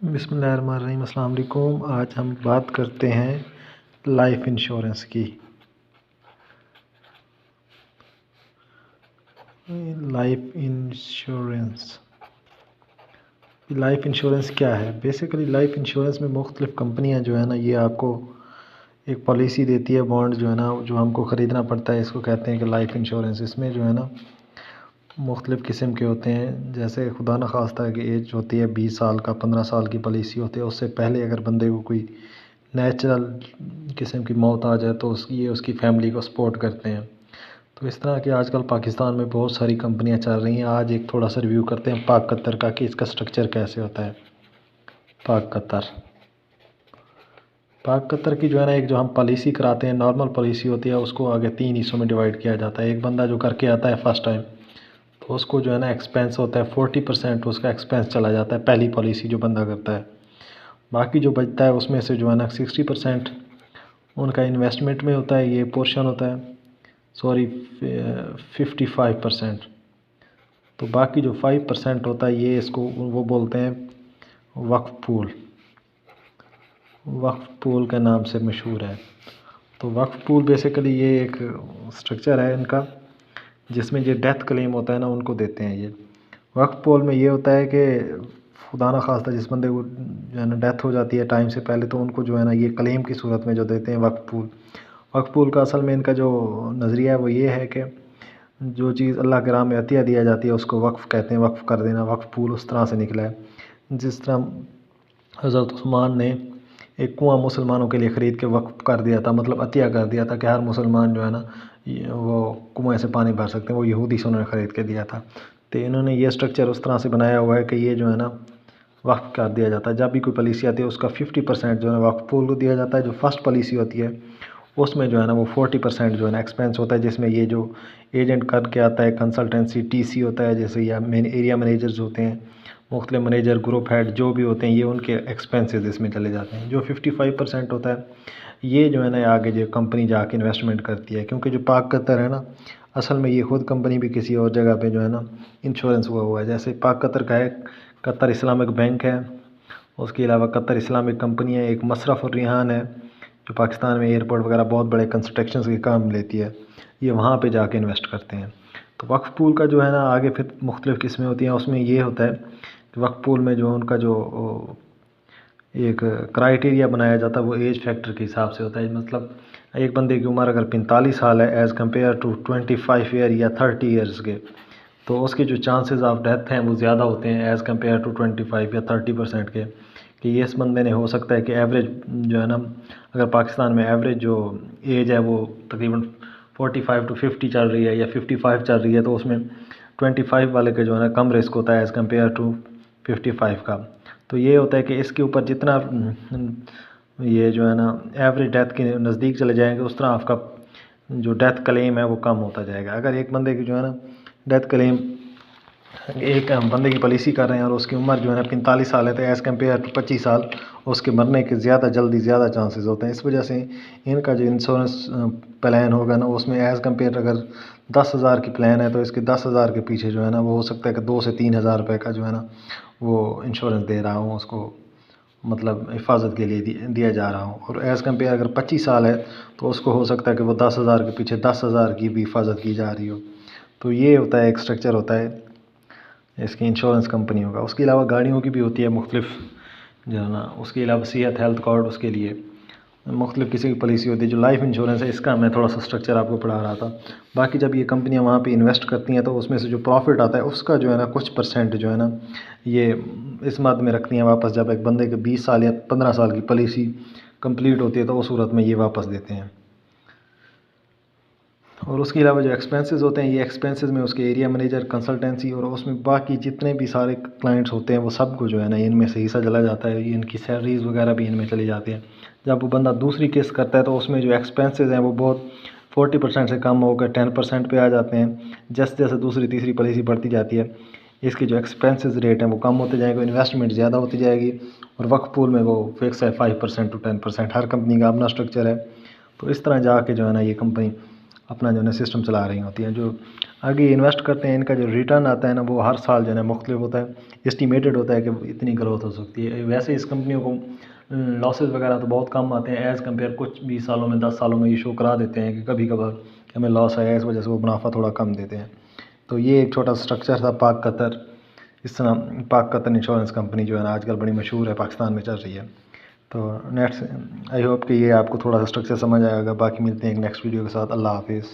बिस्मिल्लाहिर्रहमानिर्रहीम। अस्सलाम वालेकुम। आज हम बात करते हैं लाइफ इंश्योरेंस की। लाइफ इंश्योरेंस क्या है? बेसिकली लाइफ इंश्योरेंस में मुख्तलिफ़ कंपनियां जो है ना, ये आपको एक पॉलिसी देती है, बॉन्ड जो है ना, जो हमको ख़रीदना पड़ता है। इसको कहते हैं कि लाइफ इंश्योरेंस। इसमें जो है ना मुख्तलिफ़ किस्म के होते हैं। जैसे खुदा न खास्ता कि एज होती है 20 साल का, 15 साल की पॉलिसी होती है। उससे पहले अगर बंदे को कोई नेचुरल किस्म की मौत आ जाए तो उसकी फ़ैमिली को सपोर्ट करते हैं। तो इस तरह के आजकल पाकिस्तान में बहुत सारी कंपनियां चल रही हैं। आज एक थोड़ा सा रिव्यू करते हैं पाक कतर का कि इसका स्ट्रक्चर कैसे होता है। पाक कतर की जो है ना, एक जो हम पॉलिसी कराते हैं, नॉर्मल पॉलिसी होती है, उसको आगे 3 हिस्सों में डिवाइड किया जाता है। एक बंदा जो करके आता है फर्स्ट टाइम, तो उसको जो है ना एक्सपेंस होता है 40% उसका एक्सपेंस चला जाता है, पहली पॉलिसी जो बंदा करता है। बाकी जो बचता है उसमें से जो है ना 60% उनका इन्वेस्टमेंट में होता है, ये पोर्शन होता है। सॉरी, 55%। तो बाकी जो 5% होता है, ये इसको वो बोलते हैं वक्फ पूल के नाम से मशहूर है। तो वक्फ पूल बेसिकली ये एक स्ट्रक्चर है इनका, जिसमें ये डेथ क्लेम होता है ना, उनको देते हैं। ये वक्फ पूल में ये होता है कि खुदा न खास्ता जिस बंदे को जो है ना डेथ हो जाती है टाइम से पहले, तो उनको जो है ना ये क्लेम की सूरत में जो देते हैं वक्फ पूल का असल में इनका जो नज़रिया है वो ये है कि जो चीज़ अल्लाह के राह में अतिया दिया जाती है उसको वक्फ़ कहते हैं, वक्फ़ कर देना। वक्फ़ पूल उस तरह से निकला है। जिस तरह हज़रत उस्मान ने एक कुआं मुसलमानों के लिए ख़रीद के वक्फ़ कर दिया था, मतलब अतिया कर दिया था कि हर मुसलमान जो है ना वो कुएँ से पानी भर सकते हैं। वो यहूदी से उन्होंने ख़रीद के दिया था। तो इन्होंने ये स्ट्रक्चर उस तरह से बनाया हुआ है कि ये जो है ना वक्फ़ कर दिया जाता है। जब भी कोई पॉलिसी आती है उसका 50% जो है वक्फ़ पूल को दिया जाता है। जो फर्स्ट पॉलिसी होती है उसमें जो है ना वो 40% जो है ना एक्सपेंस होता है, जिसमें ये जो एजेंट करके आता है, कंसल्टेंसी टीसी होता है, जैसे या एरिया मैनेजर्स होते हैं, मुख्तलिफ मैनेजर, ग्रुप हेड जो भी होते हैं, ये उनके एक्सपेंसेस इसमें चले जाते हैं। जो 55% होता है, ये जो है ना आगे जो कंपनी जाके इन्वेस्टमेंट करती है। क्योंकि जो पाक कतर है ना, असल में ये खुद कंपनी भी किसी और जगह पे जो है ना इंश्योरेंस हुआ है। जैसे पाक कतर का है, कतर इस्लामिक बैंक है, उसके अलावा कतर इस्लामिक कंपनी है, एक मसरफ़ और रिहान है जो पाकिस्तान में एयरपोर्ट वगैरह बहुत बड़े कंस्ट्रक्शन के काम लेती है। ये वहाँ पे जाके इन्वेस्ट करते हैं। तो वक्फ पूल का जो है ना आगे फिर मुख्तलिफ़ किस्में होती हैं। उसमें ये होता है कि वक्फ पूल में जो उनका जो एक क्राइटेरिया बनाया जाता है वो एज फैक्टर के हिसाब से होता है। मतलब एक बंदे की उम्र अगर 45 साल है एज़ कम्पेयर टू 25 ईयर या 30 ईयर्स के, तो उसके जो चांसेस ऑफ डेथ हैं वो ज़्यादा होते हैं एज़ कम्पेयर टू 25 या 30% के। कि ये इस बंदे ने हो सकता है कि एवरेज जो है ना, अगर पाकिस्तान में एवरेज जो एज है वो तकरीबन 45 टू 50 चल रही है या 55 चल रही है, तो उसमें 25 वाले के जो है ना कम रिस्क होता है एज़ कम्पेयर टू 55 का। तो ये होता है कि इसके ऊपर जितना ये जो है ना एवरेज डेथ के नज़दीक चले जाएंगे, उस तरह आपका जो डेथ क्लेम है वो कम होता जाएगा। अगर एक बंदे की जो है ना डेथ क्लेम, एक बंदे की पॉलिसी कर रहे हैं और उसकी उम्र जो है ना 45 साल है, तो एज़ कम्पेयर टू 25 साल उसके मरने के ज़्यादा चांसेस होते हैं। इस वजह से इनका जो इंश्योरेंस प्लान होगा ना, उसमें एज़ कम्पेयर अगर 10,000 की प्लान है तो इसके 10,000 के पीछे जो है ना वो हो सकता है कि 2 से 3 हज़ार रुपये का जो है ना वो इंश्योरेंस दे रहा हूँ उसको, मतलब हिफाजत के लिए दिया जा रहा हूँ। और एज़ कम्पेयर अगर 25 साल है तो उसको हो सकता है कि वो 10,000 के पीछे 10,000 की भी हिफाजत की जा रही हो। तो ये होता है, एक स्ट्रक्चर होता है इसकी इंश्योरेंस कंपनियों का। उसके अलावा गाड़ियों की भी होती है मुख्तलिफ जो है ना। उसके अलावा सेहत हेल्थ कार्ड, उसके लिए मुख्तलिफ किसी की पॉलिसी होती है। जो लाइफ इंश्योरेंस है इसका मैं थोड़ा सा स्ट्रक्चर आपको पढ़ा रहा था। बाकी जब ये कंपनियां वहाँ पे इन्वेस्ट करती हैं तो उसमें से जो प्रॉफिट आता है उसका जो है ना कुछ परसेंट जो है ना ये इस मद में रखती हैं वापस। जब एक बंदे के 20 साल या 15 साल की पॉलिसी कंप्लीट होती है तो उस सूरत में ये वापस देते हैं। और उसके अलावा जो एक्सपेंसेस होते हैं, ये एक्सपेंसेस में उसके एरिया मैनेजर, कंसल्टेंसी और उसमें बाकी जितने भी सारे क्लाइंट्स होते हैं वो सबको जो है ना इनमें से हिस्सा चला जाता है। इनकी सैलरीज़ वगैरह भी इनमें चली जाती हैं। जब वो बंदा दूसरी केस करता है तो उसमें जो एक्सपेंसेस हैं वो बहुत 40% से कम होकर 10% पे आ जाते हैं। जैसे जैसे दूसरी तीसरी पॉलिसी बढ़ती जाती है, इसके जो एक्सपेंसेस रेट हैं वो कम होते जाएंगे, इन्वेस्टमेंट ज़्यादा होती जाएगी। और वक्फ पूल में वो फिक्स है 5% टू 10%। हर कंपनी का अपना स्ट्रक्चर है। तो इस तरह जाके जो है ना ये कंपनी अपना जो है सिस्टम चला रही होती हैं। जो आगे इन्वेस्ट करते हैं इनका जो रिटर्न आता है ना वो हर साल जो है मुख्तलिफ होता है, एस्टिमेटेड होता है कि इतनी ग्रोथ हो सकती है। वैसे इस कंपनियों को लॉसेस वगैरह तो बहुत कम आते हैं एज़ कम्पेयर, कुछ 20 सालों में 10 सालों में ये शो करा देते हैं कि कभी कभार हमें लॉस आया, इस वजह से वो मुनाफा थोड़ा कम देते हैं। तो ये एक छोटा स्ट्रक्चर था पाक कतर। इस तरह पाक कतर इंश्योरेंस कंपनी जो है ना आजकल बड़ी मशहूर है, पाकिस्तान में चल रही है। तो नेक्स्ट आई होप कि ये आपको थोड़ा सा स्ट्रक्चर समझ आएगा। बाकी मिलते हैं एक नेक्स्ट वीडियो के साथ। अल्लाह हाफिज़।